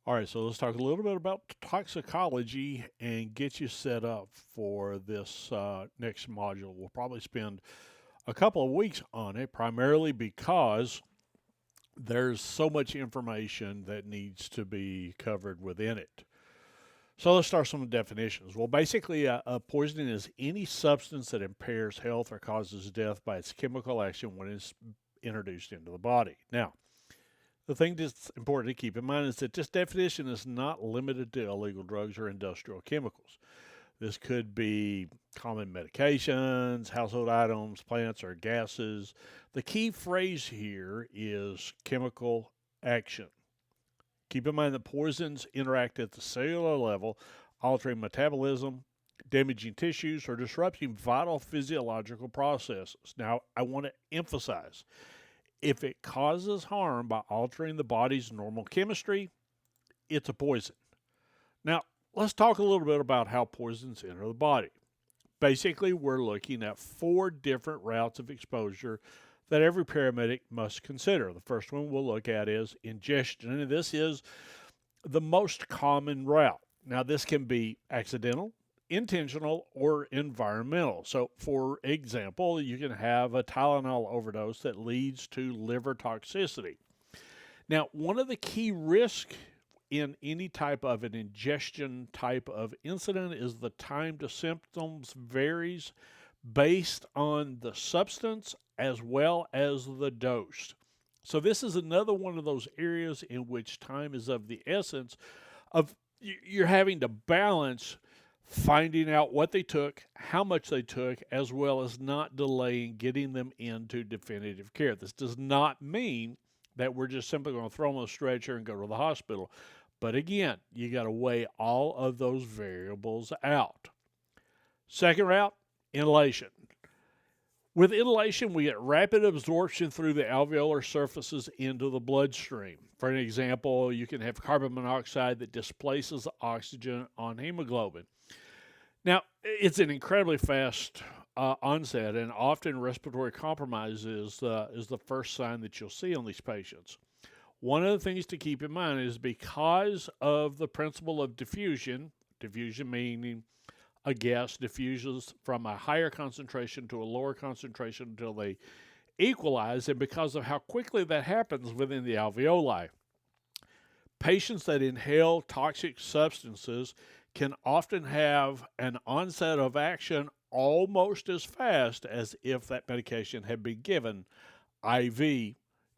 All right, so let's talk a little bit about toxicology and get you set up for this next module. We'll probably spend a couple of weeks on it, primarily because there's so much information that needs to be covered within it. So let's start some definitions. Well, basically, a poisoning is any substance that impairs health or causes death by its chemical action when it's introduced into the body. Now, the thing that's important to keep in mind is that this definition is not limited to illegal drugs or industrial chemicals. This could be common medications, household items, plants, or gases. The key phrase here is chemical action. Keep in mind that poisons interact at the cellular level, altering metabolism, damaging tissues, or disrupting vital physiological processes. Now, I want to emphasize if it causes harm by altering the body's normal chemistry, it's a poison. Now, let's talk a little bit about how poisons enter the body. Basically, we're looking at four different routes of exposure that every paramedic must consider. The first one we'll look at is ingestion, and this is the most common route. Now, this can be accidental, intentional, or environmental. So, for example, you can have a Tylenol overdose that leads to liver toxicity. Now, one of the key risks in any type of an ingestion type of incident is the time to symptoms varies based on the substance as well as the dose. So this is another one of those areas in which time is of the essence of you're having to balance finding out what they took, how much they took, as well as not delaying getting them into definitive care. This does not mean that we're just simply going to throw them on a stretcher and go to the hospital. But again, you got to weigh all of those variables out. Second route, inhalation. With inhalation, we get rapid absorption through the alveolar surfaces into the bloodstream. For an example, you can have carbon monoxide that displaces oxygen on hemoglobin. Now, it's an incredibly fast onset, and often respiratory compromise is the first sign that you'll see on these patients. One of the things to keep in mind is because of the principle of diffusion meaning a gas diffuses from a higher concentration to a lower concentration until they equalize, and because of how quickly that happens within the alveoli, patients that inhale toxic substances can often have an onset of action almost as fast as if that medication had been given IV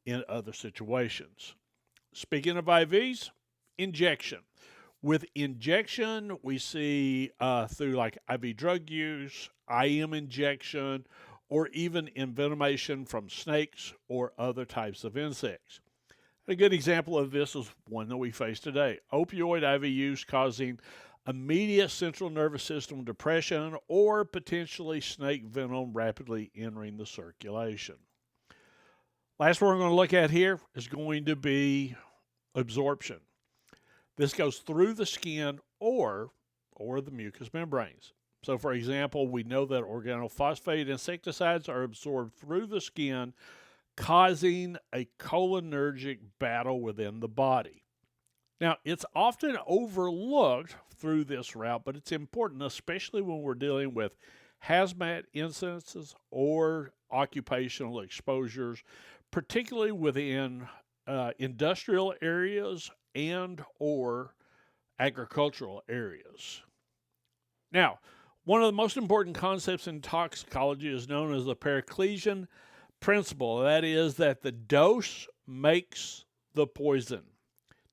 in other situations. Speaking of IVs, injection. With injection, we see through like IV drug use, IM injection, or even envenomation from snakes or other types of insects. A good example of this is one that we face today. Opioid IV use causing immediate central nervous system depression or potentially snake venom rapidly entering the circulation. Last one we're going to look at here is going to be absorption. This goes through the skin or the mucous membranes. So, for example, we know that organophosphate insecticides are absorbed through the skin, causing a cholinergic battle within the body. Now, it's often overlooked through this route, but it's important, especially when we're dealing with hazmat incidences or occupational exposures, particularly within industrial areas and or agricultural areas. Now, one of the most important concepts in toxicology is known as the Paracelsian principle. That is that the dose makes the poison.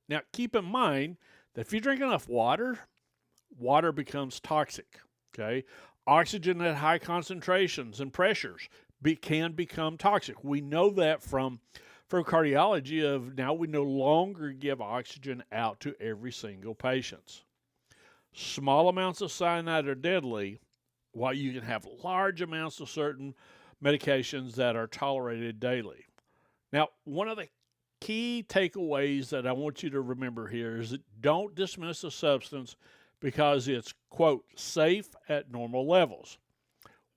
Now, keep in mind that if you drink enough water, water becomes toxic. Okay, oxygen at high concentrations and pressures can become toxic. We know that from cardiology of now we no longer give oxygen out to every single patient. Small amounts of cyanide are deadly, while you can have large amounts of certain medications that are tolerated daily. Now, one of the key takeaways that I want you to remember here is that don't dismiss a substance because it's, quote, safe at normal levels.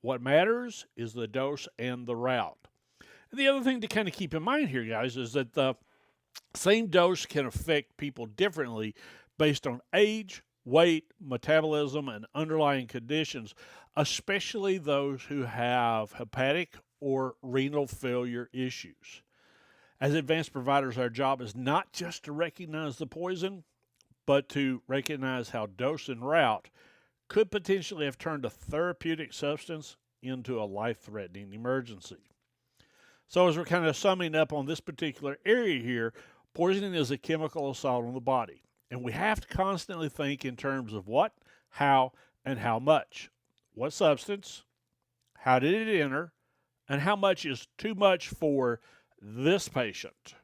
What matters is the dose and the route. And the other thing to kind of keep in mind here, guys, is that Same dose can affect people differently based on age, weight, metabolism, and underlying conditions, especially those who have hepatic or renal failure issues. As advanced providers, our job is not just to recognize the poison, but to recognize how dose and route could potentially have turned a therapeutic substance into a life threatening emergency. So, as we're kind of summing up on this particular area here, poisoning is a chemical assault on the body. And we have to constantly think in terms of what, how, and how much. What substance? How did it enter? And how much is too much for this patient?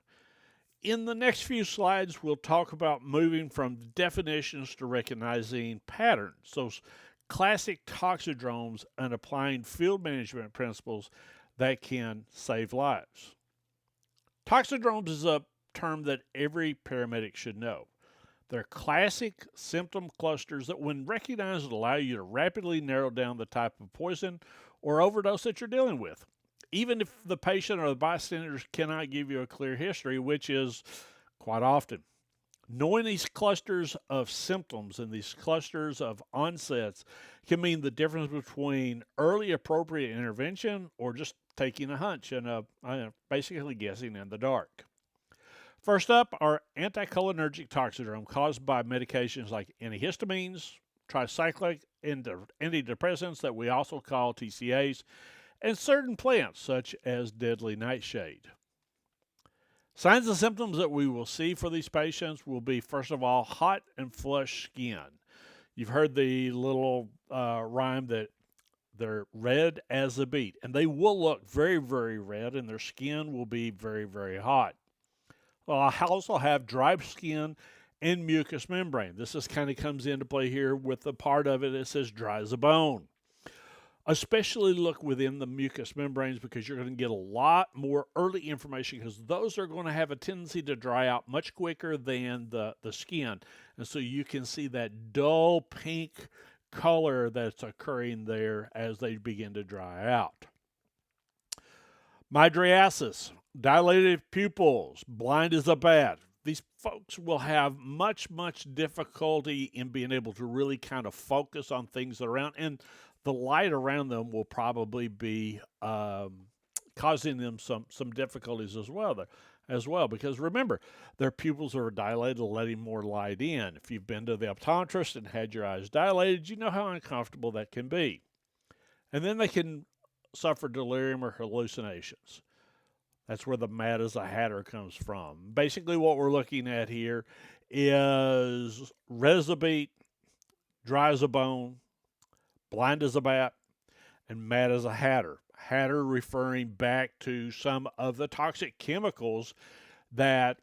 In the next few slides, we'll talk about moving from definitions to recognizing patterns, those classic toxidromes, and applying field management principles that can save lives. Toxidromes is a term that every paramedic should know. They're classic symptom clusters that, when recognized, allow you to rapidly narrow down the type of poison or overdose that you're dealing with, even if the patient or the bystanders cannot give you a clear history, which is quite often. Knowing these clusters of symptoms and these clusters of onsets can mean the difference between early appropriate intervention or just taking a hunch and basically guessing in the dark. First up are anticholinergic toxidrome caused by medications like antihistamines, tricyclic antidepressants that we also call TCAs, and certain plants such as deadly nightshade. Signs and symptoms that we will see for these patients will be, first of all, hot and flushed skin. You've heard the little rhyme that they're red as a beet, and they will look very, very red, and their skin will be very, very hot. Well, I also have dry skin and mucous membrane. This is kind of comes into play here with the part of it that says dry as a bone. Especially look within the mucous membranes because you're going to get a lot more early information because those are going to have a tendency to dry out much quicker than the skin. And so you can see that dull pink color that's occurring there as they begin to dry out. Mydriasis, dilated pupils, blind as a bat. These folks will have much difficulty in being able to really kind of focus on things around, and the light around them will probably be causing them some difficulties as well. Because remember, their pupils are dilated, letting more light in. If you've been to the optometrist and had your eyes dilated, you know how uncomfortable that can be. And then they can suffer delirium or hallucinations. That's where the mad as a hatter comes from. Basically, what we're looking at here is red as a beet, dry as a bone, blind as a bat, and mad as a hatter. Hatter referring back to some of the toxic chemicals that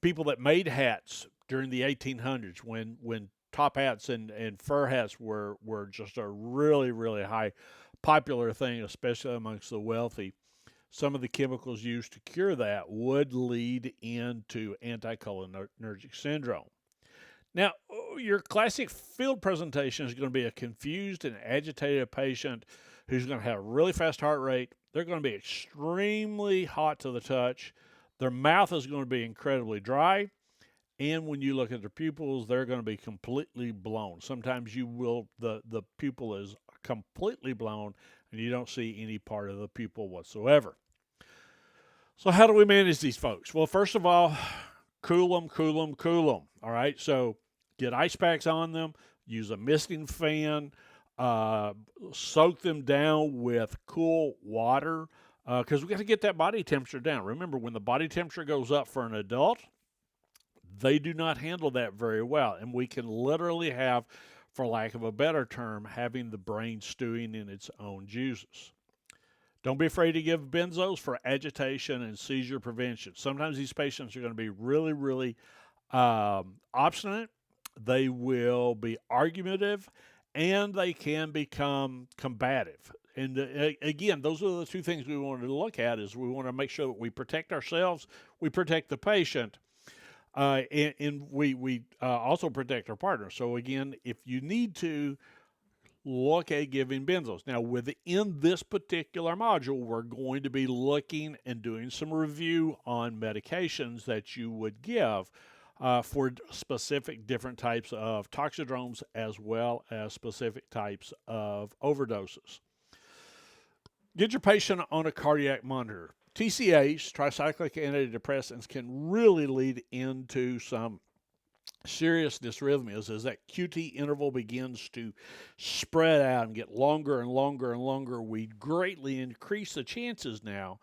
people that made hats during the 1800s, when top hats and fur hats were just a really high popular thing, especially amongst the wealthy. Some of the chemicals used to cure that would lead into anticholinergic syndrome. Now, your classic field presentation is going to be a confused and agitated patient who's going to have a really fast heart rate. They're going to be extremely hot to the touch. Their mouth is going to be incredibly dry. And when you look at their pupils, they're going to be completely blown. Sometimes the pupil is completely blown and you don't see any part of the pupil whatsoever. So how do we manage these folks? Well, first of all, cool them. All right, so get ice packs on them, use a misting fan, soak them down with cool water because we got to get that body temperature down. Remember, when the body temperature goes up for an adult, they do not handle that very well, and we can literally have, for lack of a better term, having the brain stewing in its own juices. Don't be afraid to give benzos for agitation and seizure prevention. Sometimes these patients are going to be really obstinate. They will be argumentative, and they can become combative. And again, those are the two things we wanted to look at. Is we want to make sure that we protect ourselves, we protect the patient, and we also protect our partner. So again, if you need to, look at giving benzos. Now, within this particular module, we're going to be looking and doing some review on medications that you would give for specific different types of toxidromes as well as specific types of overdoses. Get your patient on a cardiac monitor. TCAs, tricyclic antidepressants, can really lead into some serious dysrhythmias as that QT interval begins to spread out and get longer and longer and longer. We greatly increase the chances now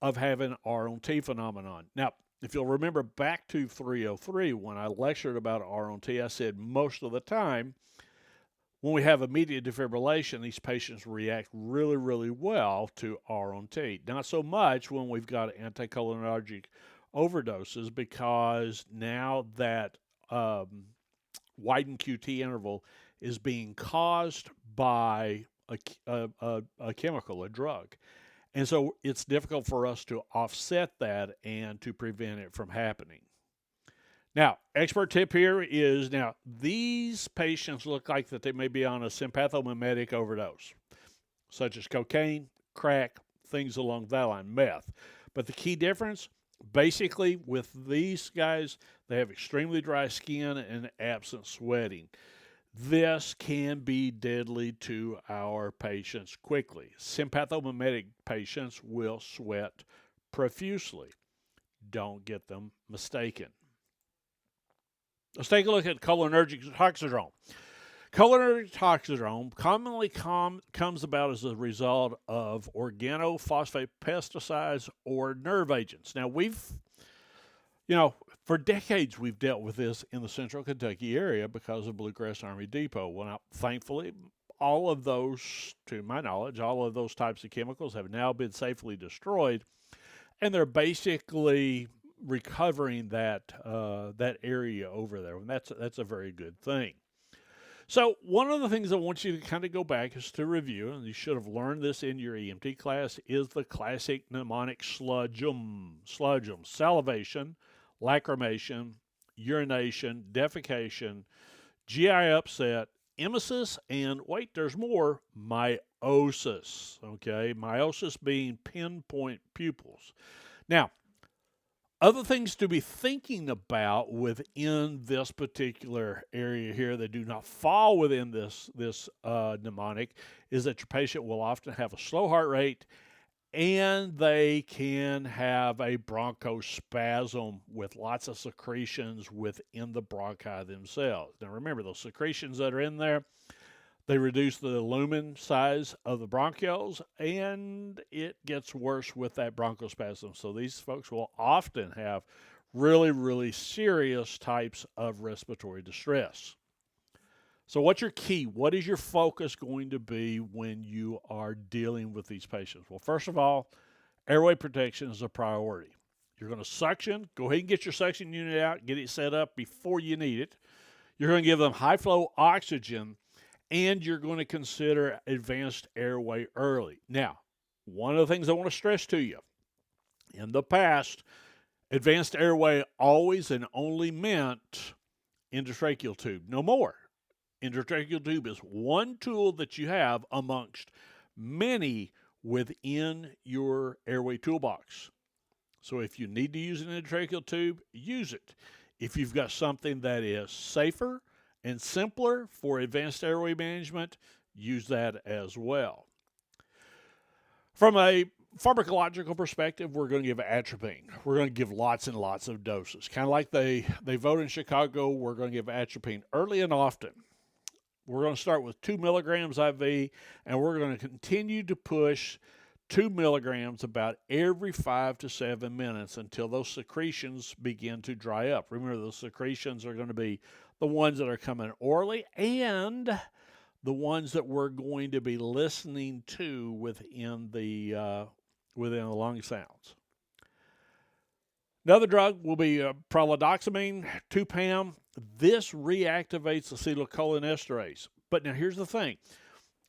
of having R-on-T phenomenon. Now, if you'll remember back to 303, when I lectured about R-on-T, I said most of the time when we have immediate defibrillation, these patients react really, really well to R-on-T. Not so much when we've got anticholinergic overdoses, because now that widened QT interval is being caused by a chemical, a drug. And so it's difficult for us to offset that and to prevent it from happening. Now, expert tip here is, now, these patients look like that they may be on a sympathomimetic overdose, such as cocaine, crack, things along that line, meth. But the key difference, basically, with these guys, they have extremely dry skin and absent sweating. This can be deadly to our patients quickly. Sympathomimetic patients will sweat profusely. Don't get them mistaken. Let's take a look at cholinergic toxidrome. Cholinergic toxidrome commonly comes about as a result of organophosphate pesticides or nerve agents. Now, for decades we've dealt with this in the central Kentucky area because of Bluegrass Army Depot. Well, now, thankfully, all of those, to my knowledge, all of those types of chemicals have now been safely destroyed, and they're basically recovering that area over there, and that's a very good thing. So one of the things I want you to kind of go back is to review, and you should have learned this in your EMT class, is the classic mnemonic sludgem, salivation, lacrimation, urination, defecation, GI upset, emesis, and wait, there's more, meiosis. Okay, meiosis being pinpoint pupils. Now, other things to be thinking about within this particular area here that do not fall within this mnemonic is that your patient will often have a slow heart rate, and they can have a bronchospasm with lots of secretions within the bronchi themselves. Now remember, those secretions that are in there, they reduce the lumen size of the bronchioles, and it gets worse with that bronchospasm. So these folks will often have really, really serious types of respiratory distress. So what's your key? What is your focus going to be when you are dealing with these patients? Well, first of all, airway protection is a priority. You're going to suction. Go ahead and get your suction unit out. Get it set up before you need it. You're going to give them high-flow oxygen, and you're going to consider advanced airway early. Now, one of the things I want to stress to you, in the past, advanced airway always and only meant endotracheal tube. No more. Endotracheal tube is one tool that you have amongst many within your airway toolbox. So if you need to use an endotracheal tube, use it. If you've got something that is safer and simpler for advanced airway management, use that as well. From a pharmacological perspective, we're going to give atropine. We're going to give lots and lots of doses. Kind of like they vote in Chicago, we're going to give atropine early and often. We're going to start with 2 milligrams IV, and we're going to continue to push 2 milligrams about every 5 to 7 minutes until those secretions begin to dry up. Remember, those secretions are going to be the ones that are coming orally and the ones that we're going to be listening to within the lung sounds. Another drug will be pralidoxamine, 2-PAM. This reactivates acetylcholinesterase. But now here's the thing.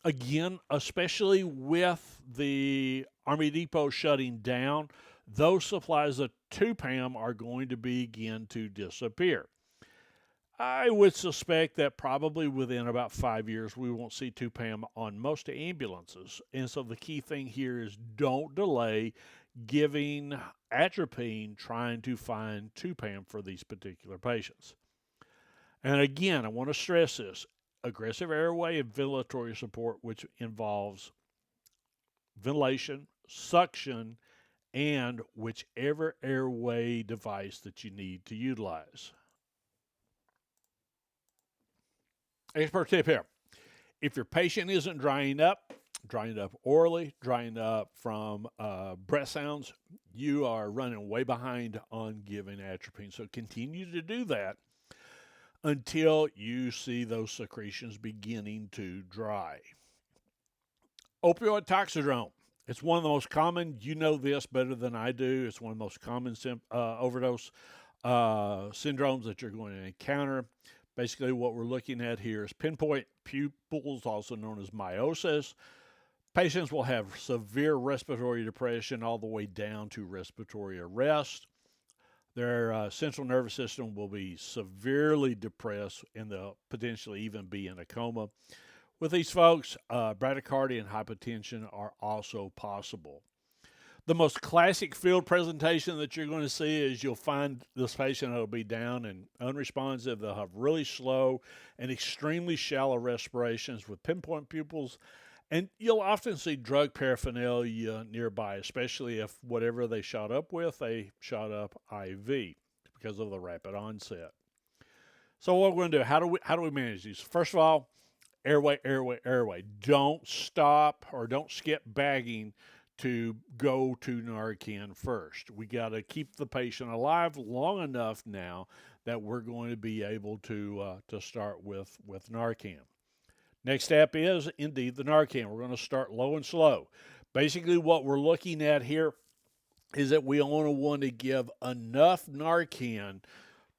Again, especially with the Army Depot shutting down, those supplies of 2-PAM are going to begin to disappear. I would suspect that probably within about 5 years, we won't see 2PAM on most ambulances. And so the key thing here is don't delay giving atropine trying to find 2PAM for these particular patients. And again, I want to stress this aggressive airway and ventilatory support, which involves ventilation, suction, and whichever airway device that you need to utilize. Expert tip here. If your patient isn't drying up orally, drying up from breath sounds, you are running way behind on giving atropine. So continue to do that until you see those secretions beginning to dry. Opioid toxidrome. It's one of the most common, you know this better than I do. It's one of the most common overdose syndromes that you're going to encounter. Basically, what we're looking at here is pinpoint pupils, also known as meiosis. Patients will have severe respiratory depression all the way down to respiratory arrest. Their central nervous system will be severely depressed and they'll potentially even be in a coma. With these folks, bradycardia and hypotension are also possible. The most classic field presentation that you're going to see is you'll find this patient will be down and unresponsive. They'll have really slow and extremely shallow respirations with pinpoint pupils. And you'll often see drug paraphernalia nearby, especially if whatever they shot up with, they shot up IV because of the rapid onset. So what we're going to do, how do we manage these? First of all, airway, airway, airway. Don't stop or don't skip bagging to go to Narcan first. We got to keep the patient alive long enough now that we're going to be able to start with Narcan. Next step is indeed the Narcan. We're going to start low and slow. Basically, what we're looking at here is that we only want to give enough Narcan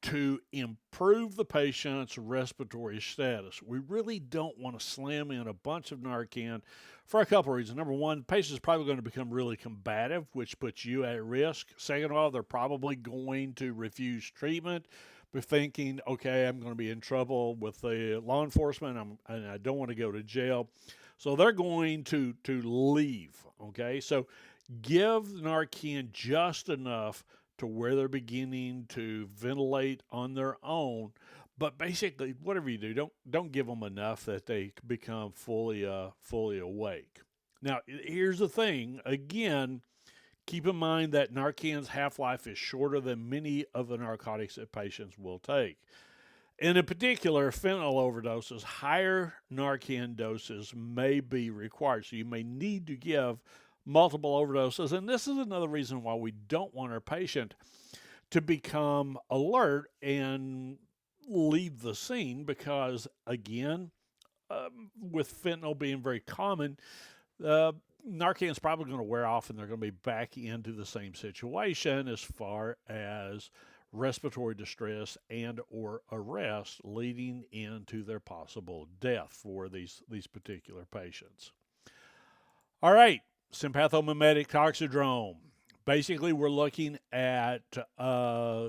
to improve the patient's respiratory status. We really don't want to slam in a bunch of Narcan for a couple of reasons. Number one, the patient's probably going to become really combative, which puts you at risk. Second of all, they're probably going to refuse treatment, but thinking, okay, I'm going to be in trouble with the law enforcement and I don't want to go to jail. So they're going to leave, okay? So give Narcan just enough to where they're beginning to ventilate on their own. But basically, whatever you do, don't give them enough that they become fully awake. Now, here's the thing. Again, keep in mind that Narcan's half-life is shorter than many of the narcotics that patients will take. And in particular, fentanyl overdoses, higher Narcan doses may be required. So you may need to give multiple overdoses. And this is another reason why we don't want our patient to become alert and leave the scene because, again, with fentanyl being very common, Narcan is probably going to wear off and they're going to be back into the same situation as far as respiratory distress and or arrest leading into their possible death for these particular patients. All right, sympathomimetic toxidrome. Basically, we're looking at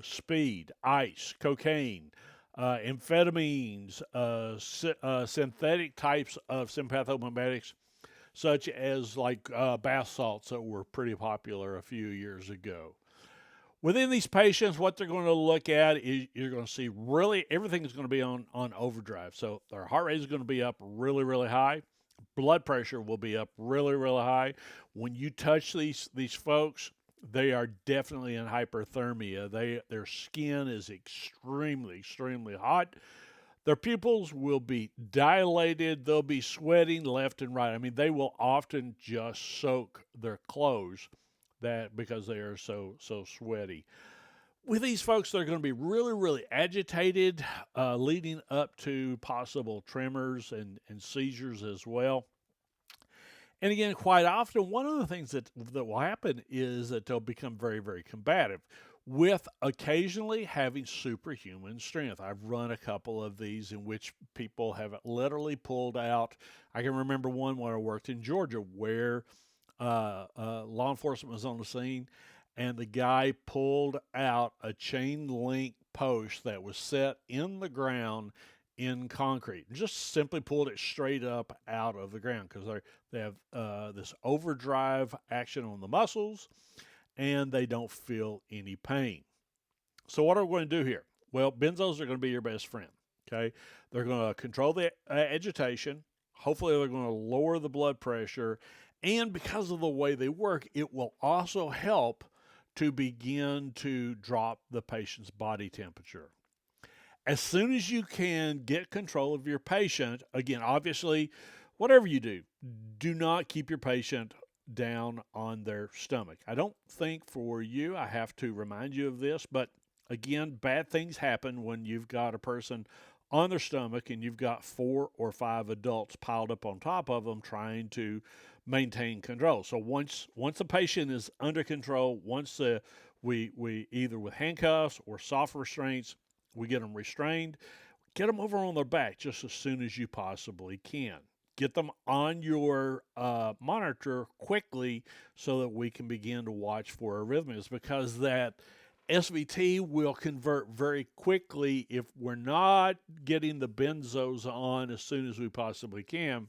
speed, ice, cocaine, amphetamines, synthetic types of sympathomimetics, such as like bath salts that were pretty popular a few years ago. Within these patients, what they're going to look at is you're going to see really everything is going to be on overdrive. So their heart rate is going to be up really, really high. Blood pressure will be up really, really high. When you touch these folks, they are definitely in hyperthermia. Their skin is extremely, extremely hot. Their pupils will be dilated. They'll be sweating left and right. I mean, they will often just soak their clothes because they are so sweaty. With these folks, they're going to be really, really agitated, leading up to possible tremors and seizures as well. And again, quite often, one of the things that will happen is that they'll become very, very combative with occasionally having superhuman strength. I've run a couple of these in which people have literally pulled out. I can remember one where I worked in Georgia where law enforcement was on the scene and the guy pulled out a chain link post that was set in the ground in concrete, and just simply pulled it straight up out of the ground because they have this overdrive action on the muscles, and they don't feel any pain. So what are we going to do here? Well, benzos are going to be your best friend. Okay, they're going to control the agitation. Hopefully, they're going to lower the blood pressure, and because of the way they work, it will also help to begin to drop the patient's body temperature. As soon as you can get control of your patient, again, obviously, whatever you do not keep your patient down on their stomach. I don't think for you, I have to remind you of this, but again, bad things happen when you've got a person on their stomach and you've got 4 or 5 adults piled up on top of them trying to maintain control. So once the patient is under control, once we either with handcuffs or soft restraints, we get them restrained, get them over on their back just as soon as you possibly can. Get them on your monitor quickly so that we can begin to watch for arrhythmias, because that SVT will convert very quickly if we're not getting the benzos on as soon as we possibly can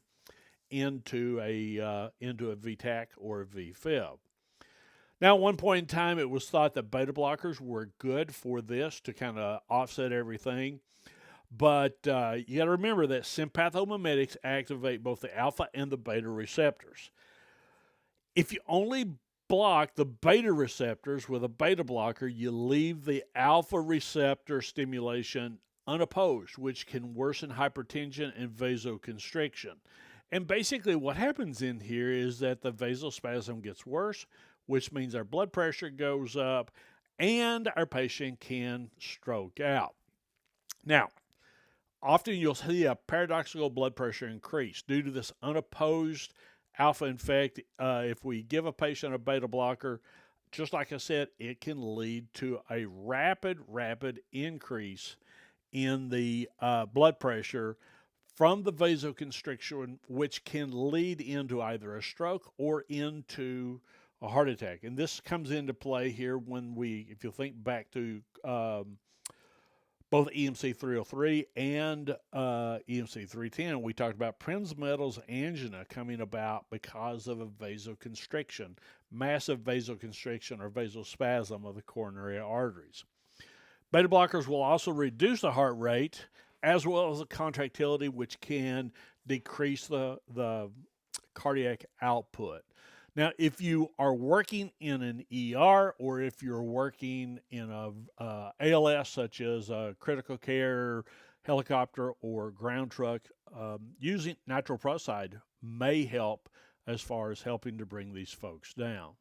into a VTAC or a VFib. Now, at one point in time, it was thought that beta blockers were good for this to kind of offset everything. But you got to remember that sympathomimetics activate both the alpha and the beta receptors. If you only block the beta receptors with a beta blocker, you leave the alpha receptor stimulation unopposed, which can worsen hypertension and vasoconstriction. And basically, what happens in here is that the vasospasm gets worse, which means our blood pressure goes up and our patient can stroke out. Now, often you'll see a paradoxical blood pressure increase due to this unopposed alpha effect. If we give a patient a beta blocker, just like I said, it can lead to a rapid increase in the blood pressure from the vasoconstriction, which can lead into either a stroke or into a heart attack. And this comes into play here when if you think back to both EMC 303 and EMC 310, we talked about Prinzmetal's angina coming about because of a vasoconstriction, massive vasoconstriction or vasospasm of the coronary arteries. Beta blockers will also reduce the heart rate as well as the contractility, which can decrease the cardiac output. Now, if you are working in an ER or if you're working in a ALS, such as a critical care helicopter or ground truck, using nitroprusside may help as far as helping to bring these folks down.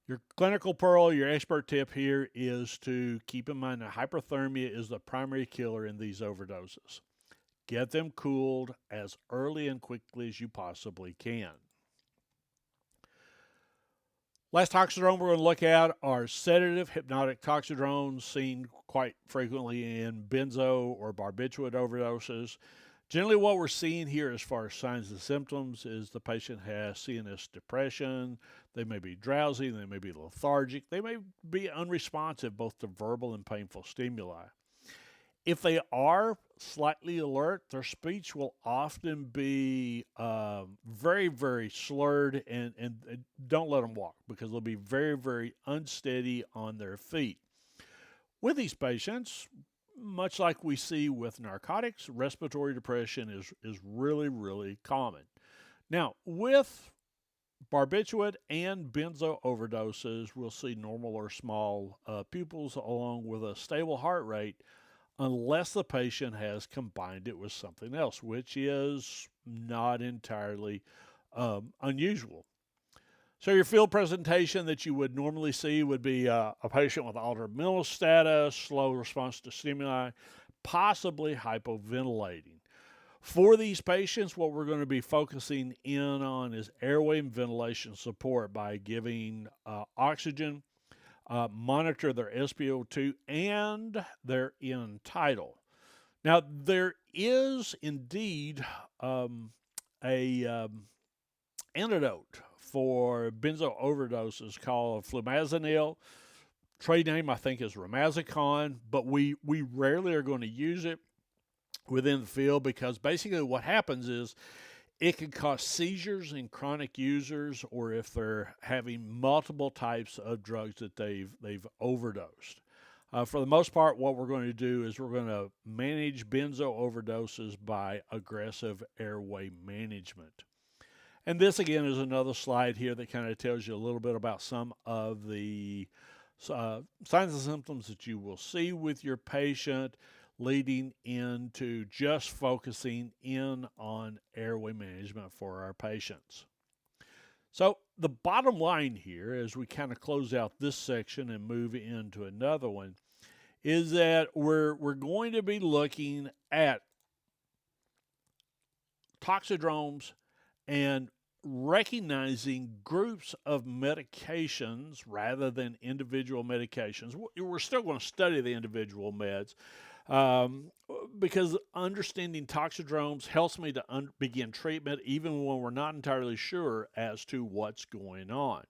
Your clinical pearl, your expert tip here is to keep in mind that hyperthermia is the primary killer in these overdoses. Get them cooled as early and quickly as you possibly can. Last toxidrome we're going to look at are sedative hypnotic toxidromes, seen quite frequently in benzo or barbiturate overdoses. Generally, what we're seeing here as far as signs and symptoms is the patient has CNS depression, they may be drowsy, they may be lethargic, they may be unresponsive both to verbal and painful stimuli. If they are slightly alert, their speech will often be very slurred, and don't let them walk because they'll be very unsteady on their feet. With these patients, much like we see with narcotics, respiratory depression is really common. Now, with barbiturate and benzo overdoses, we'll see normal or small pupils along with a stable heart rate, unless the patient has combined it with something else, which is not entirely unusual. So your field presentation that you would normally see would be a patient with altered mental status, slow response to stimuli, possibly hypoventilating. For these patients, what we're going to be focusing in on is airway and ventilation support by giving oxygen, monitor their SpO2 and their end tidal. Now, there is indeed a antidote for benzo overdoses called flumazenil. Trade name, I think, is Ramazicon, but we rarely are going to use it within the field because basically what happens is it can cause seizures in chronic users, or if they're having multiple types of drugs that they've overdosed. For the most part, what we're going to do is we're going to manage benzo overdoses by aggressive airway management. And this again is another slide here that kind of tells you a little bit about some of the signs and symptoms that you will see with your patient, leading into just focusing in on airway management for our patients. So, the bottom line here, as we kind of close out this section and move into another one, is that we're going to be looking at toxidromes and recognizing groups of medications rather than individual medications. We're still going to study the individual meds, um, because understanding toxidromes helps me to begin treatment even when we're not entirely sure as to what's going on.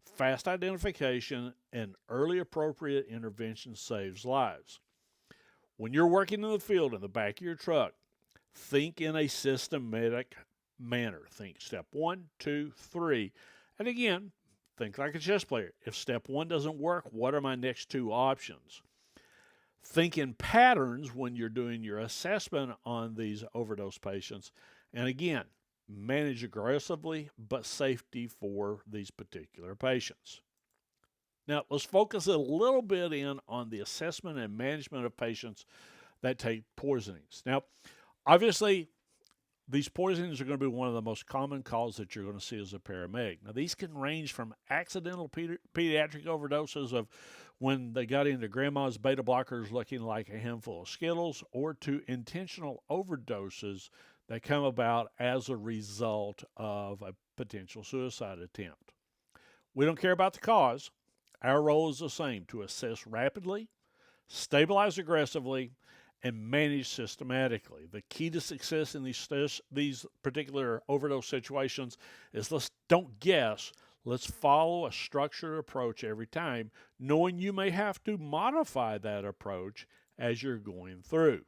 Fast identification and early appropriate intervention saves lives. When you're working in the field in the back of your truck, think in a systematic manner. Think step one, two, three. And again, think like a chess player. If step one doesn't work, what are my next two options? Think in patterns when you're doing your assessment on these overdose patients. And again, manage aggressively but safety for these particular patients. Now, let's focus a little bit in on the assessment and management of patients that take poisonings. Now, obviously, these poisonings are going to be one of the most common calls that you're going to see as a paramedic. Now, these can range from accidental pediatric overdoses of when they got into grandma's beta blockers looking like a handful of Skittles, or to intentional overdoses that come about as a result of a potential suicide attempt. We don't care about the cause. Our role is the same: to assess rapidly, stabilize aggressively, and manage systematically. The key to success in these particular overdose situations is let's don't guess. Let's follow a structured approach every time, knowing you may have to modify that approach as you're going through.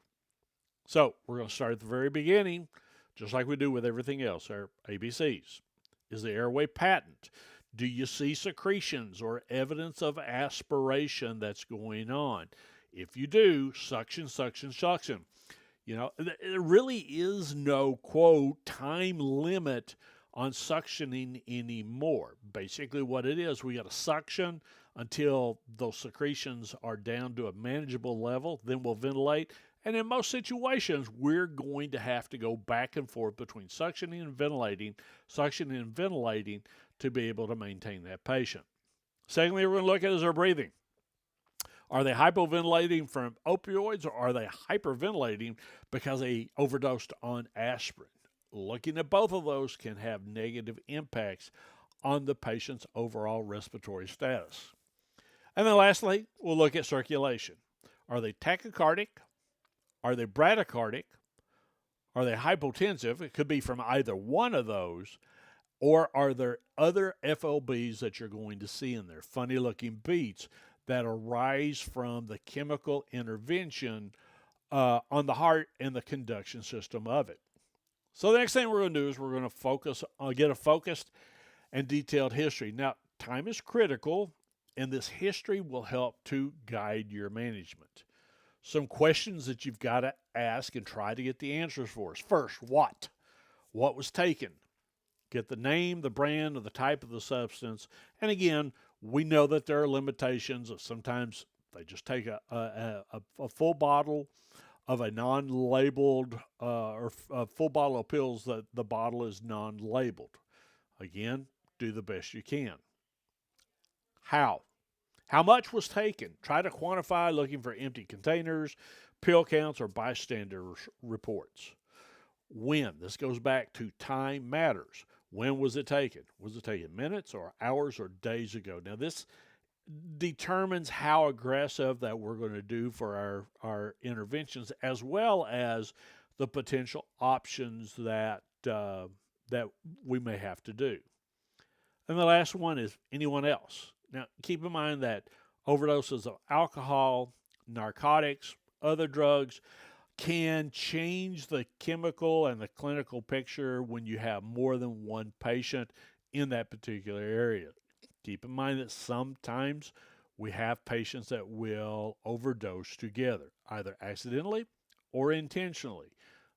So we're going to start at the very beginning, just like we do with everything else, our ABCs. Is the airway patent? Do you see secretions or evidence of aspiration that's going on? If you do, suction, suction, suction. There really is no, quote, time limit on suctioning anymore. Basically, what it is, we got to suction until those secretions are down to a manageable level, then we'll ventilate. And in most situations, we're going to have to go back and forth between suctioning and ventilating to be able to maintain that patient. Secondly, we're going to look at is their breathing. Are they hypoventilating from opioids, or are they hyperventilating because they overdosed on aspirin? Looking at both of those can have negative impacts on the patient's overall respiratory status. And then lastly, we'll look at circulation. Are they tachycardic? Are they bradycardic? Are they hypotensive? It could be from either one of those. Or are there other FLBs that you're going to see in there, funny looking beats that arise from the chemical intervention on the heart and the conduction system of it? So the next thing we're going to do is we're going to get a focused and detailed history. Now, time is critical, and this history will help to guide your management. Some questions that you've got to ask and try to get the answers for us. First, what? What was taken? Get the name, the brand, or the type of the substance. And again, we know that there are limitations. Sometimes they just take a full bottle of a non-labeled or a full bottle of pills that the bottle is non-labeled. Again, do the best you can. How? How much was taken? Try to quantify looking for empty containers, pill counts, or bystander reports. When? This goes back to time matters. When was it taken? Was it taken minutes or hours or days ago? Now, this determines how aggressive that we're going to do for our interventions, as well as the potential options that that we may have to do. And the last one is anyone else. Now, keep in mind that Overdoses of alcohol, narcotics, other drugs can change the chemical and the clinical picture when you have more than one patient in that particular area. Keep in mind that sometimes we have patients that will overdose together, either accidentally or intentionally.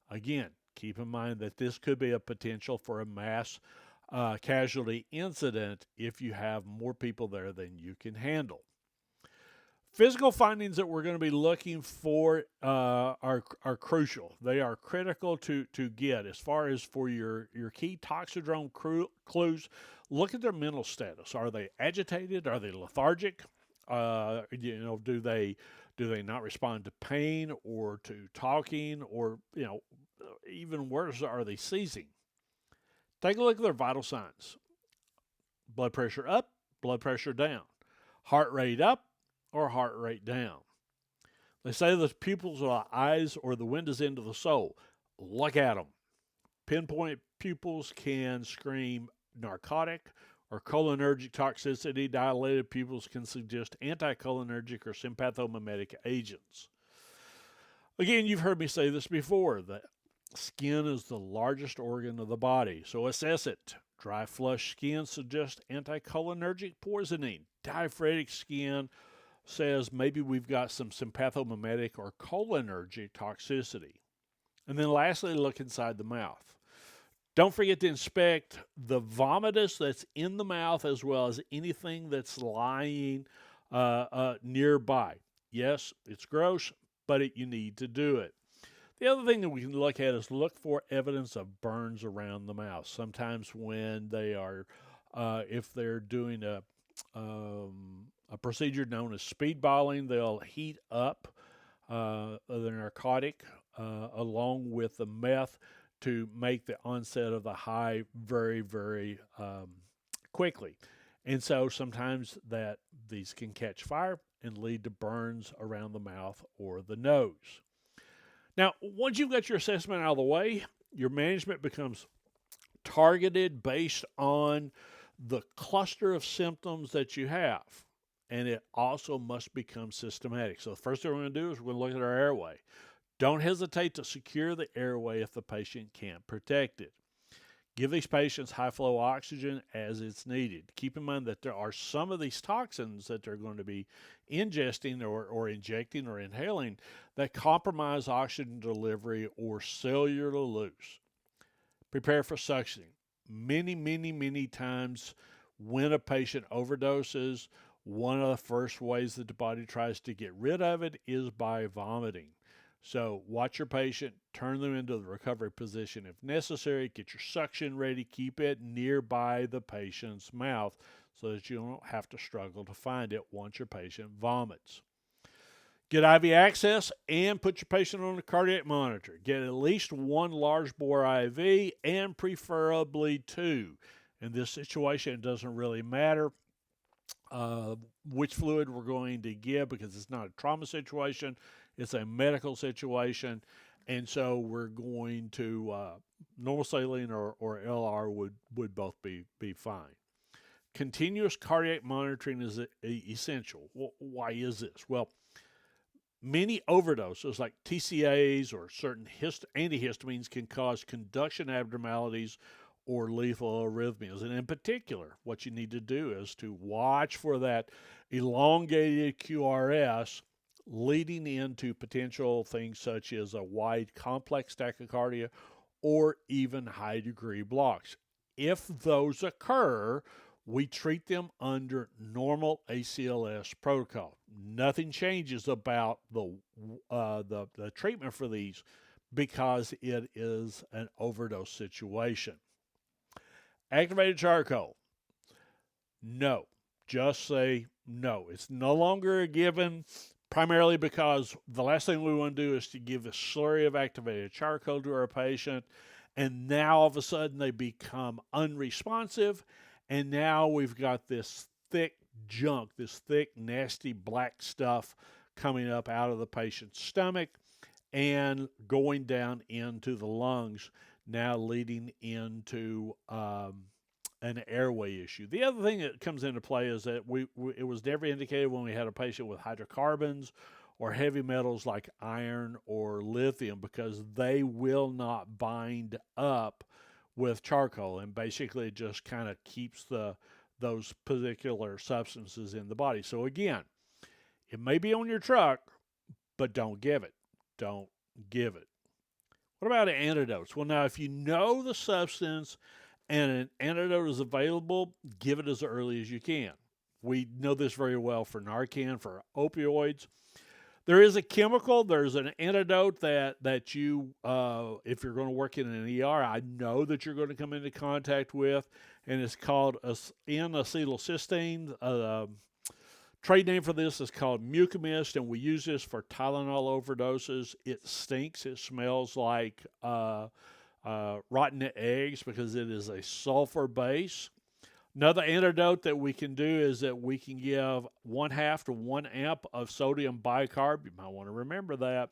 Again, keep in mind that this could be a potential for a mass casualty incident if you have more people there than you can handle. Physical findings that we're going to be looking for are crucial. They are critical to get. As far as for your key toxidrome clues, look at their mental status. Are they agitated? Are they lethargic? Do they not respond to pain or to talking, or even worse, are they seizing? Take a look at their vital signs: blood pressure up, blood pressure down, heart rate up, or heart rate down. They say the pupils are the eyes or the windows into the soul. Look at them. Pinpoint pupils can scream narcotic or cholinergic toxicity. Dilated pupils can suggest anticholinergic or sympathomimetic agents. Again, you've heard me say this before. The skin is the largest organ of the body, so assess it. Dry, flush skin suggests anticholinergic poisoning. Diaphoretic skin says maybe we've got some sympathomimetic or cholinergic toxicity. And then lastly, look inside the mouth. Don't forget to inspect the vomitus that's in the mouth as well as anything that's lying nearby. Yes, it's gross, but you need to do it. The other thing that we can look at is look for evidence of burns around the mouth. Sometimes when they are, if they're doing a procedure known as speedballing, they'll heat up the narcotic along with the meth to make the onset of the high very, very quickly. And so sometimes that these can catch fire and lead to burns around the mouth or the nose. Now, once you've got your assessment out of the way, your management becomes targeted based on the cluster of symptoms that you have. And it also must become systematic. So the first thing we're going to do is we're going to look at our airway. Don't hesitate to secure the airway if the patient can't protect it. Give these patients high flow oxygen as it's needed. Keep in mind that there are some of these toxins that they're going to be ingesting or injecting or inhaling that compromise oxygen delivery or cellular loose. Prepare for suctioning. Many times when a patient overdoses, one of the first ways that the body tries to get rid of it is by vomiting. So watch your patient, turn them into the recovery position if necessary, get your suction ready, keep it nearby the patient's mouth so that you don't have to struggle to find it once your patient vomits. Get IV access and put your patient on a cardiac monitor. Get at least one large bore IV and preferably two. In this situation, it doesn't really matter which fluid we're going to give because it's not a trauma situation, it's a medical situation. And so we're going to, normal saline or LR would both be fine. Continuous cardiac monitoring is essential. Well, why is this? Well, many overdoses like TCAs or certain antihistamines can cause conduction abnormalities or lethal arrhythmias. And in particular, what you need to do is to watch for that elongated QRS leading into potential things such as a wide complex tachycardia or even high degree blocks. If those occur, we treat them under normal ACLS protocol. Nothing changes about the treatment for these because it is an overdose situation. Activated charcoal. No. Just say no. It's no longer a given, primarily because the last thing we want to do is to give a slurry of activated charcoal to our patient, and now all of a sudden they become unresponsive, and now we've got this thick junk, this thick, nasty black stuff coming up out of the patient's stomach and going down into the lungs, now leading into an airway issue. The other thing that comes into play is that it was never indicated when we had a patient with hydrocarbons or heavy metals like iron or lithium, because they will not bind up with charcoal, and basically it just kind of keeps those particular substances in the body. So again, it may be on your truck, but don't give it. Don't give it. What about antidotes? Well, now, if you know the substance and an antidote is available, give it as early as you can. We know this very well for Narcan, for opioids. There is a chemical, there's an antidote that you, if you're going to work in an ER, I know that you're going to come into contact with, and it's called N-acetylcysteine. Trade name for this is called Mucomist, and we use this for Tylenol overdoses. It stinks. It smells like rotten eggs because it is a sulfur base. Another antidote that we can do is that we can give 1/2 to 1 amp of sodium bicarb. You might want to remember that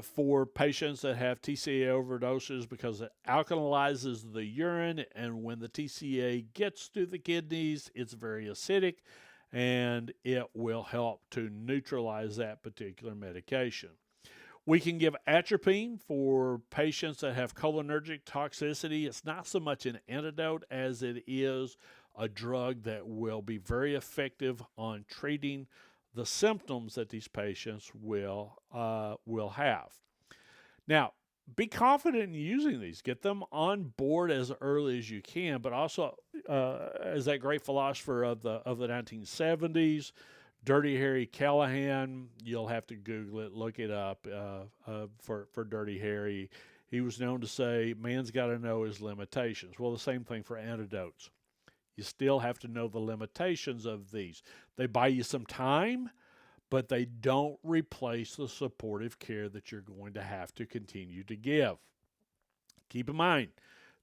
for patients that have TCA overdoses, because it alkalizes the urine, and when the TCA gets to the kidneys, it's very acidic, and it will help to neutralize that particular medication. We can give atropine for patients that have cholinergic toxicity. It's not so much an antidote as it is a drug that will be very effective on treating the symptoms that these patients will have. Now, be confident in using these. Get them on board as early as you can, but also, as that great philosopher of the 1970s, Dirty Harry Callahan, you'll have to Google it, look it up for Dirty Harry. He was known to say, man's got to know his limitations. Well, the same thing for antidotes. You still have to know the limitations of these. They buy you some time, but they don't replace the supportive care that you're going to have to continue to give. Keep in mind,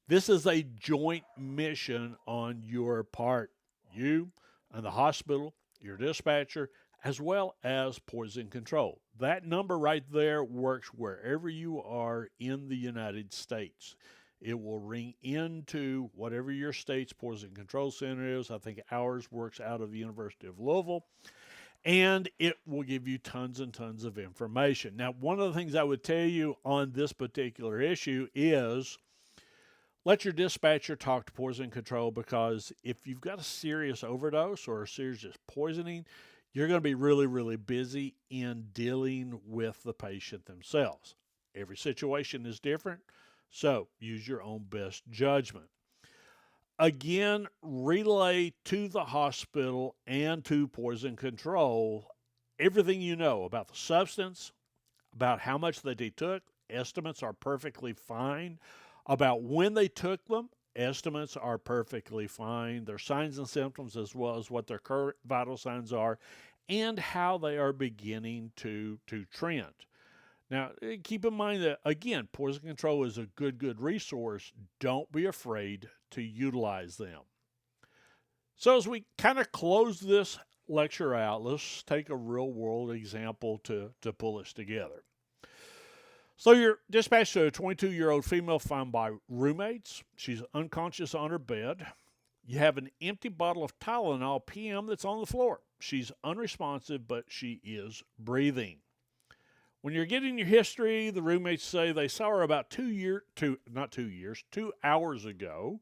this is a joint mission on your part. You and the hospital, your dispatcher, as well as poison control. That number right there works wherever you are in the United States. It will ring into whatever your state's poison control center is. I think ours works out of the University of Louisville. And it will give you tons and tons of information. Now, one of the things I would tell you on this particular issue is let your dispatcher talk to poison control, because if you've got a serious overdose or a serious poisoning, you're going to be really, really busy in dealing with the patient themselves. Every situation is different, so use your own best judgment. Again, relay to the hospital and to poison control everything you know about the substance, about how much that they took. Estimates are perfectly fine. About when they took them, estimates are perfectly fine. Their signs and symptoms, as well as what their current vital signs are, and how they are beginning to trend. Now, keep in mind that, again, poison control is a good resource. Don't be afraid to utilize them. So as we kind of close this lecture out, let's take a real-world example to pull this together. So you're dispatched to a 22-year-old female found by roommates. She's unconscious on her bed. You have an empty bottle of Tylenol PM that's on the floor. She's unresponsive, but she is breathing. When you're getting your history, the roommates say they saw her about 2 hours ago,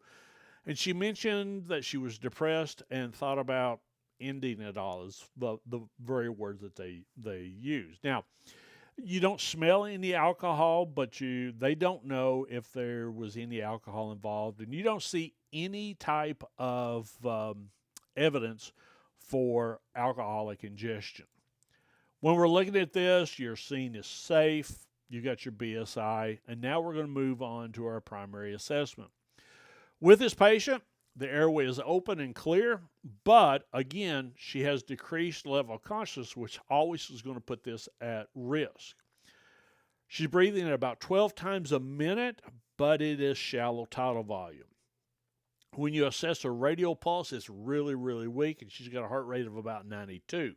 and she mentioned that she was depressed and thought about ending it all, is the very words that they used. Now, you don't smell any alcohol, but they don't know if there was any alcohol involved, and you don't see any type of evidence for alcoholic ingestion. When we're looking at this, your scene is safe, you got your BSI, and now we're going to move on to our primary assessment. With this patient, the airway is open and clear, but again, she has decreased level of consciousness, which always is going to put this at risk. She's breathing at about 12 times a minute, but it is shallow tidal volume. When you assess her radial pulse, it's really, really weak, and she's got a heart rate of about 92.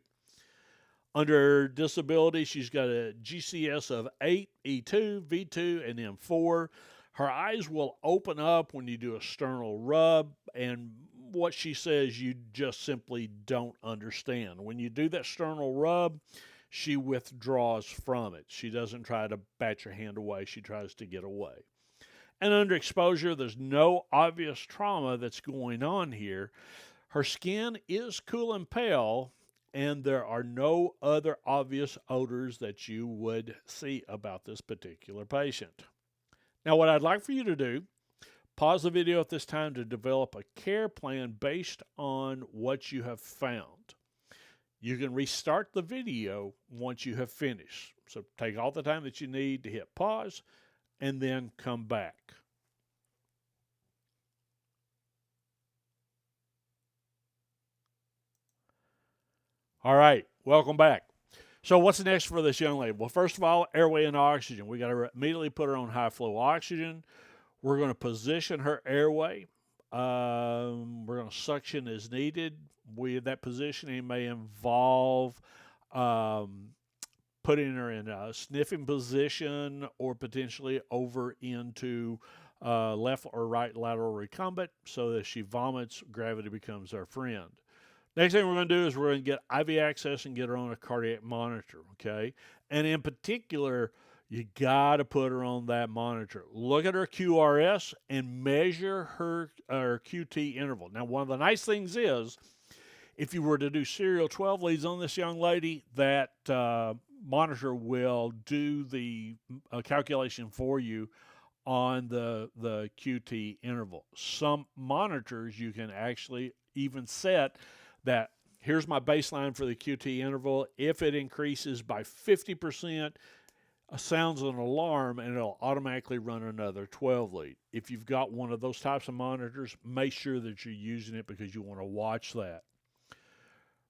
Under disability, she's got a GCS of 8, E2, V2, and M4. Her eyes will open up when you do a sternal rub, and what she says you just simply don't understand. When you do that sternal rub, she withdraws from it. She doesn't try to bat your hand away, she tries to get away. And under exposure, there's no obvious trauma that's going on here. Her skin is cool and pale, and there are no other obvious odors that you would see about this particular patient. Now, what I'd like for you to do, pause the video at this time to develop a care plan based on what you have found. You can restart the video once you have finished. So take all the time that you need to hit pause and then come back. All right, welcome back. So what's next for this young lady? Well, first of all, airway and oxygen. We got to immediately put her on high flow oxygen. We're going to position her airway. We're going to suction as needed. That positioning may involve putting her in a sniffing position or potentially over into left or right lateral recumbent so that she vomits. Gravity becomes our friend. Next thing we're going to do is we're going to get IV access and get her on a cardiac monitor, okay? And in particular, you got to put her on that monitor. Look at her QRS and measure her QT interval. Now, one of the nice things is if you were to do serial 12 leads on this young lady, that monitor will do the calculation for you on the QT interval. Some monitors you can actually even set that here's my baseline for the QT interval. If it increases by 50%, sounds an alarm and it'll automatically run another 12 lead. If you've got one of those types of monitors, make sure that you're using it because you want to watch that.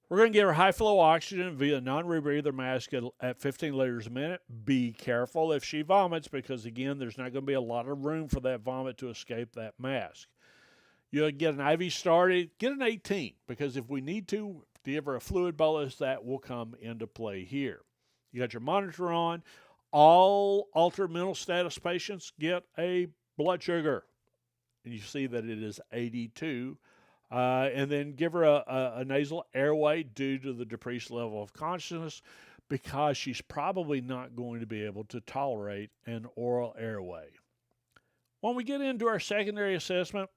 We're going to get her high flow oxygen via non-rebreather mask at 15 liters a minute. Be careful if she vomits because, again, there's not going to be a lot of room for that vomit to escape that mask. You'll get an IV started, get an 18 because if we need to give her a fluid bolus, that will come into play here. You got your monitor on. All altered mental status patients get a blood sugar, and you see that it is 82. And then give her a nasal airway due to the decreased level of consciousness because she's probably not going to be able to tolerate an oral airway. When we get into our secondary assessment,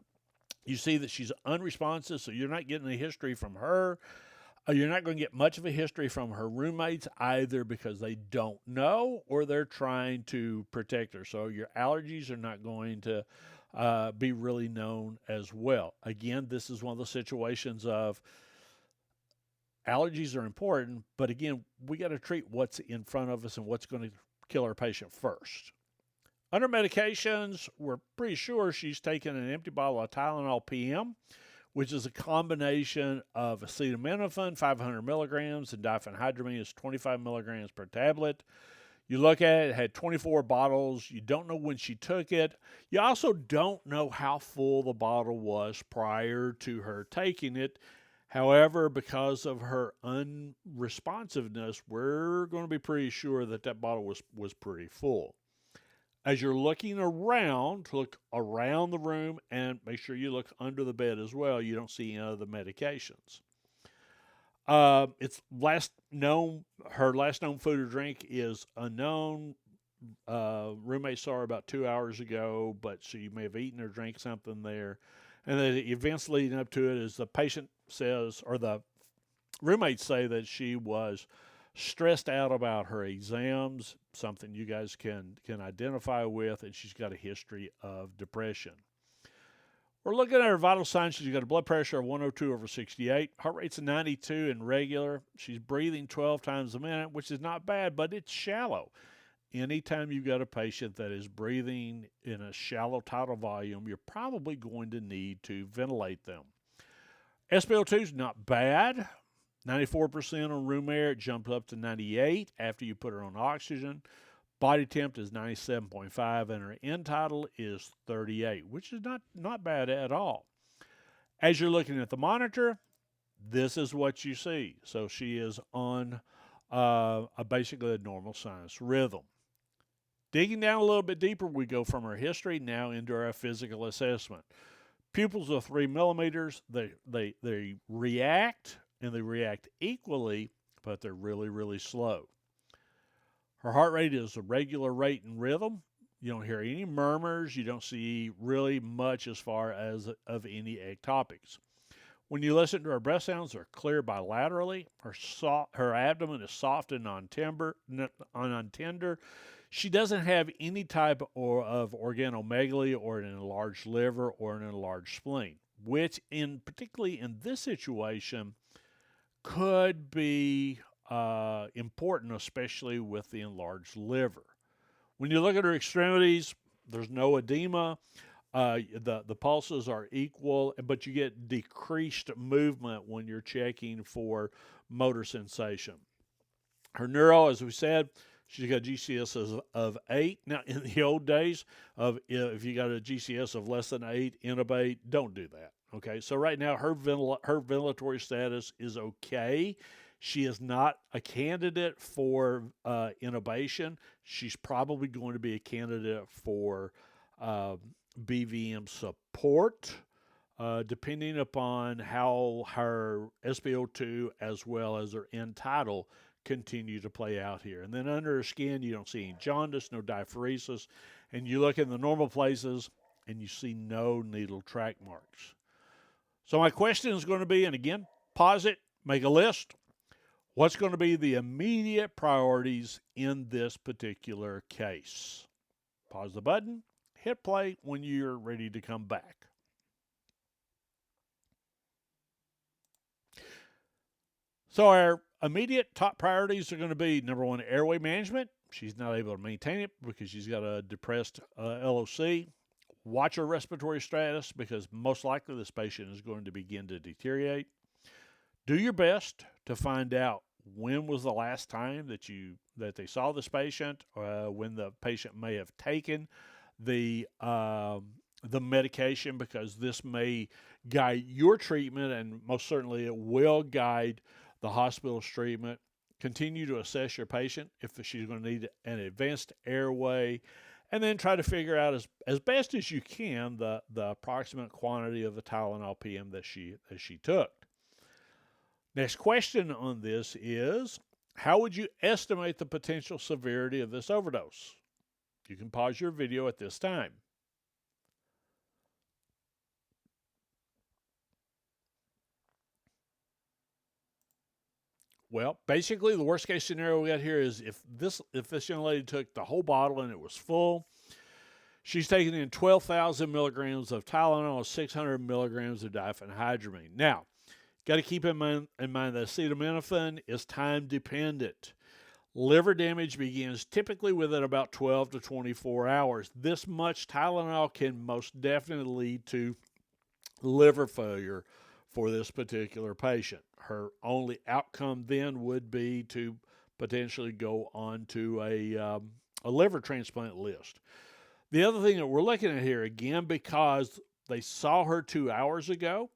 you see that she's unresponsive, so you're not getting a history from her. You're not going to get much of a history from her roommates either because they don't know or they're trying to protect her. So your allergies are not going to be really known as well. Again, this is one of the situations of allergies are important, but again, we got to treat what's in front of us and what's going to kill our patient first. Under medications, we're pretty sure she's taken an empty bottle of Tylenol PM, which is a combination of acetaminophen, 500 milligrams, and diphenhydramine is 25 milligrams per tablet. You look at it, it had 24 bottles. You don't know when she took it. You also don't know how full the bottle was prior to her taking it. However, because of her unresponsiveness, we're going to be pretty sure that that bottle was pretty full. As you're looking around, look around the room and make sure you look under the bed as well. You don't see any other medications. It's her last known food or drink is unknown. Roommate saw her about 2 hours ago, but she may have eaten or drank something there. And the events leading up to it is the patient says, or the roommates say that she was stressed out about her exams, something you guys can identify with, and she's got a history of depression. We're looking at her vital signs. She's got a blood pressure of 102/68. Heart rate's 92 and regular. She's breathing 12 times a minute, which is not bad, but it's shallow. Anytime you've got a patient that is breathing in a shallow tidal volume, you're probably going to need to ventilate them. SpO2 is not bad. 94% on room air. It jumped up to 98 after you put her on oxygen. Body temp is 97.5 and her end tidal is 38, which is not bad at all. As you're looking at the monitor, this is what you see. So she is on basically a normal sinus rhythm. Digging down a little bit deeper, we go from her history now into our physical assessment. Pupils of 3 millimeters, they react, and they react equally, but they're really, really slow. Her heart rate is a regular rate and rhythm. You don't hear any murmurs. You don't see really much as far as of any ectopics. When you listen to her breath sounds, they're clear bilaterally. Her abdomen is soft and non-tender. She doesn't have any type of organomegaly or an enlarged liver or an enlarged spleen, which, particularly in this situation, could be important, especially with the enlarged liver. When you look at her extremities, there's no edema. The pulses are equal, but you get decreased movement when you're checking for motor sensation. Her neuro, as we said, she's got GCS of 8. Now, in the old days, if you got a GCS of less than 8, intubate, don't do that. Okay, so right now her ventilatory status is okay. She is not a candidate for intubation. She's probably going to be a candidate for BVM support, depending upon how her SpO2 as well as her end tidal continue to play out here. And then under her skin, you don't see any jaundice, no diaphoresis, and you look in the normal places and you see no needle track marks. So my question is going to be, and again, pause it, make a list. What's going to be the immediate priorities in this particular case? Pause the button, hit play when you're ready to come back. So our immediate top priorities are going to be, number one, airway management. She's not able to maintain it because she's got a depressed LOC. Watch her respiratory status because most likely this patient is going to begin to deteriorate. Do your best to find out when was the last time that they saw this patient, when the patient may have taken the medication, because this may guide your treatment, and most certainly it will guide the hospital's treatment. Continue to assess your patient if she's going to need an advanced airway, and then try to figure out as best as you can the approximate quantity of the Tylenol PM that she took. Next question on this is, how would you estimate the potential severity of this overdose? You can pause your video at this time. Well, basically, the worst case scenario we got here is if this young lady took the whole bottle and it was full, she's taking in 12,000 milligrams of Tylenol, 600 milligrams of diphenhydramine. Now, got to keep in mind that acetaminophen is time dependent. Liver damage begins typically within about 12 to 24 hours. This much Tylenol can most definitely lead to liver failure for this particular patient. Her only outcome then would be to potentially go on to a liver transplant list. The other thing that we're looking at here, again, because they saw her 2 hours ago,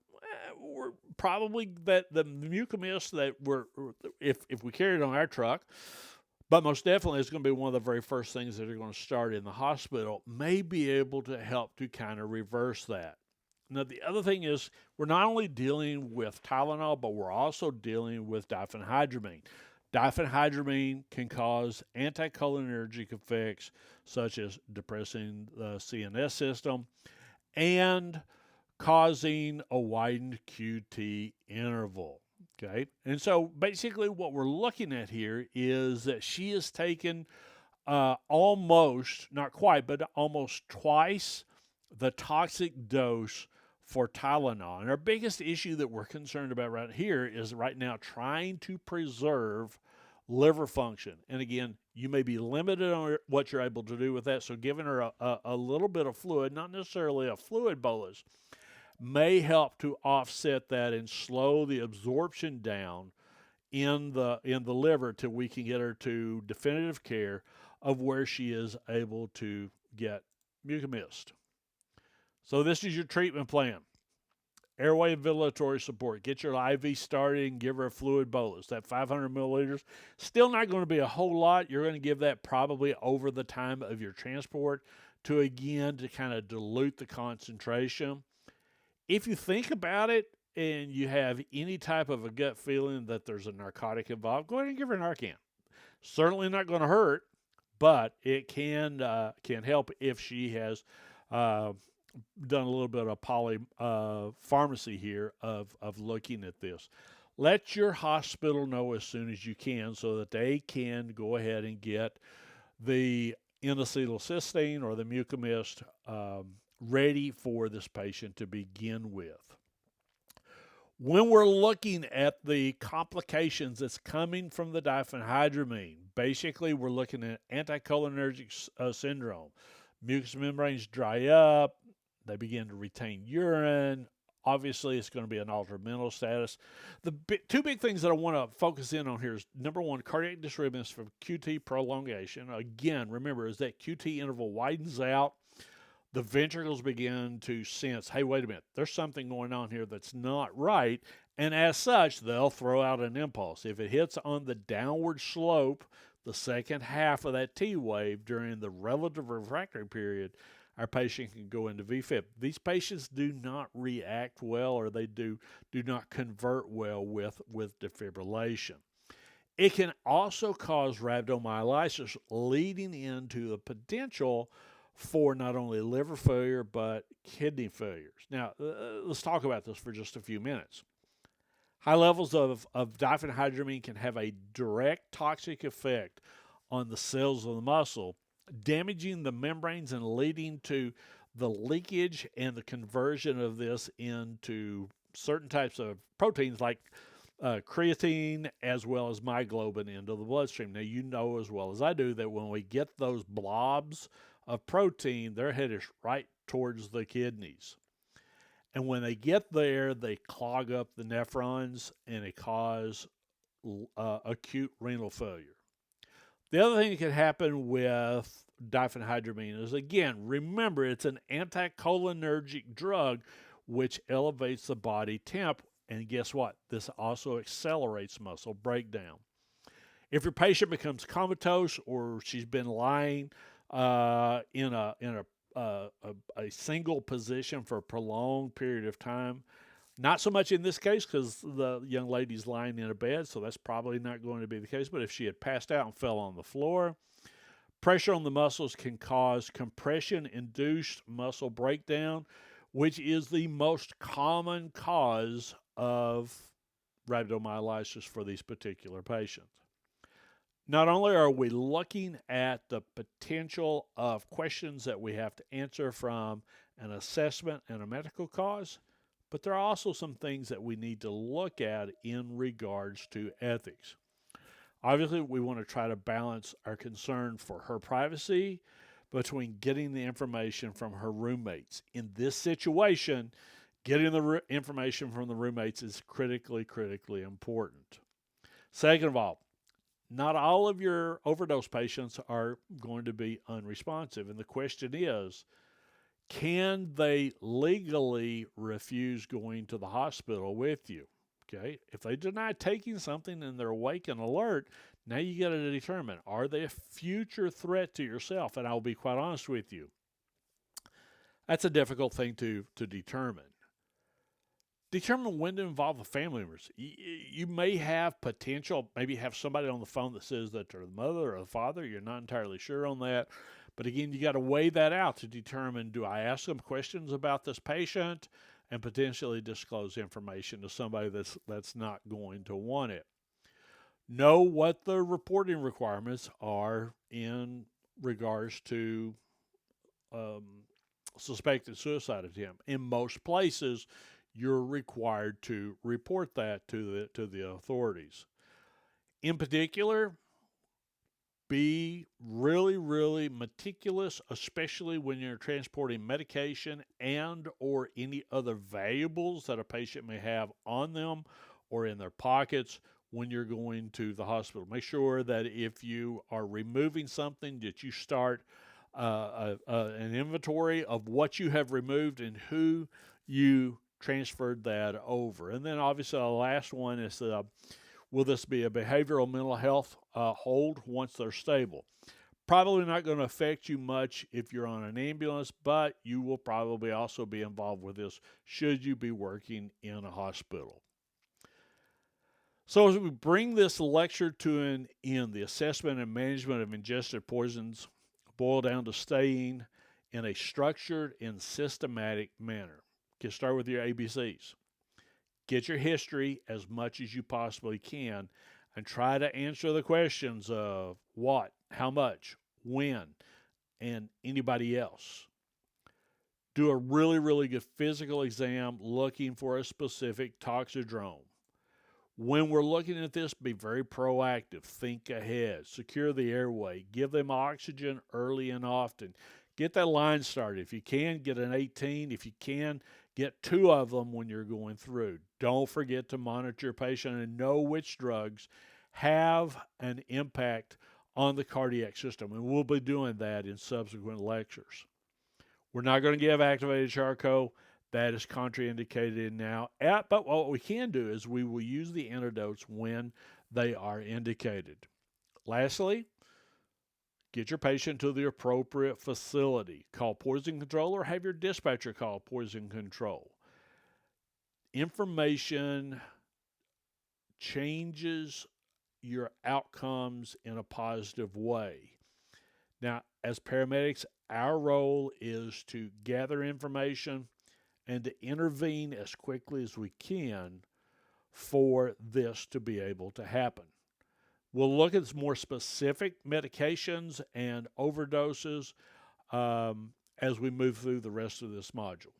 we're probably that the mucomist that if we carry it on our truck, but most definitely it's going to be one of the very first things that are going to start in the hospital, may be able to help to kind of reverse that. Now, the other thing is we're not only dealing with Tylenol, but we're also dealing with diphenhydramine. Diphenhydramine can cause anticholinergic effects such as depressing the CNS system and causing a widened QT interval. Okay, and so basically what we're looking at here is that she has taken almost, not quite, but almost twice the toxic dose for Tylenol. And our biggest issue that we're concerned about right here is right now trying to preserve liver function. And again, you may be limited on what you're able to do with that. So giving her a little bit of fluid, not necessarily a fluid bolus, may help to offset that and slow the absorption down in the liver till we can get her to definitive care of where she is able to get mucomist. So this is your treatment plan. Airway and ventilatory support. Get your IV started and give her a fluid bolus. That 500 milliliters, still not going to be a whole lot. You're going to give that probably over the time of your transport to kind of dilute the concentration. If you think about it and you have any type of a gut feeling that there's a narcotic involved, go ahead and give her Narcan. Certainly not going to hurt, but it can help if she has uh, done a little bit of poly pharmacy here of looking at this. Let your hospital know as soon as you can so that they can go ahead and get the N-acetylcysteine or the Mucomist ready for this patient to begin with. When we're looking at the complications that's coming from the diphenhydramine, basically we're looking at anticholinergic syndrome. Mucous membranes dry up, they begin to retain urine. Obviously, it's going to be an altered mental status. The two big things that I want to focus in on here is number one, cardiac dysrhythmias from QT prolongation. Again, remember, as that QT interval widens out, the ventricles begin to sense, hey, wait a minute, there's something going on here that's not right. And as such, they'll throw out an impulse. If it hits on the downward slope, the second half of that T wave during the relative refractory period, our patient can go into VFib. These patients do not react well, or they do not convert well with defibrillation. It can also cause rhabdomyolysis, leading into the potential for not only liver failure but kidney failures. Now, let's talk about this for just a few minutes. High levels of diphenhydramine can have a direct toxic effect on the cells of the muscle, damaging the membranes and leading to the leakage and the conversion of this into certain types of proteins like creatine as well as myoglobin into the bloodstream. Now, you know as well as I do that when we get those blobs of protein, they're headed right towards the kidneys. And when they get there, they clog up the nephrons and it causes acute renal failure. The other thing that can happen with diphenhydramine is, again, remember, it's an anticholinergic drug which elevates the body temp. And guess what? This also accelerates muscle breakdown. If your patient becomes comatose or she's been lying in a single position for a prolonged period of time, not so much in this case because the young lady's lying in a bed, so that's probably not going to be the case. But if she had passed out and fell on the floor, pressure on the muscles can cause compression-induced muscle breakdown, which is the most common cause of rhabdomyolysis for these particular patients. Not only are we looking at the potential of questions that we have to answer from an assessment and a medical cause, but there are also some things that we need to look at in regards to ethics. Obviously, we want to try to balance our concern for her privacy between getting the information from her roommates. In this situation, getting the information from the roommates is critically important. Second of all, not all of your overdose patients are going to be unresponsive. And the question is, can they legally refuse going to the hospital with you? Okay. If they deny taking something and they're awake and alert, now you got to determine, are they a future threat to yourself? And I'll be quite honest with you. That's a difficult thing to determine. Determine when to involve the family members. You may have potential, maybe have somebody on the phone that says that they're the mother or the father. You're not entirely sure on that. But again, you got to weigh that out to determine, do I ask them questions about this patient and potentially disclose information to somebody that's not going to want it? Know what the reporting requirements are in regards to suspected suicide attempt. In most places, you're required to report that to the authorities. In particular, be really meticulous, especially when you're transporting medication and or any other valuables that a patient may have on them or in their pockets when you're going to the hospital. Make sure that if you are removing something, that you start an inventory of what you have removed and who you transferred that over. And then obviously the last one is will this be a behavioral mental health hold once they're stable? Probably not going to affect you much if you're on an ambulance, but you will probably also be involved with this should you be working in a hospital. So, as we bring this lecture to an end, the assessment and management of ingested poisons boil down to staying in a structured and systematic manner. Get started with your ABCs. Get your history as much as you possibly can and try to answer the questions of what, how much, when, and anybody else. Do a really, really good physical exam looking for a specific toxidrome. When we're looking at this, be very proactive. Think ahead. Secure the airway. Give them oxygen early and often. Get that line started. If you can, get an 18. If you can, get 2 of them when you're going through. Don't forget to monitor your patient and know which drugs have an impact on the cardiac system. And we'll be doing that in subsequent lectures. We're not going to give activated charcoal. That is contraindicated now. But what we can do is we will use the antidotes when they are indicated. Lastly, get your patient to the appropriate facility. Call poison control or have your dispatcher call poison control. Information changes your outcomes in a positive way. Now, as paramedics, our role is to gather information and to intervene as quickly as we can for this to be able to happen. We'll look at more specific medications and overdoses as we move through the rest of this module.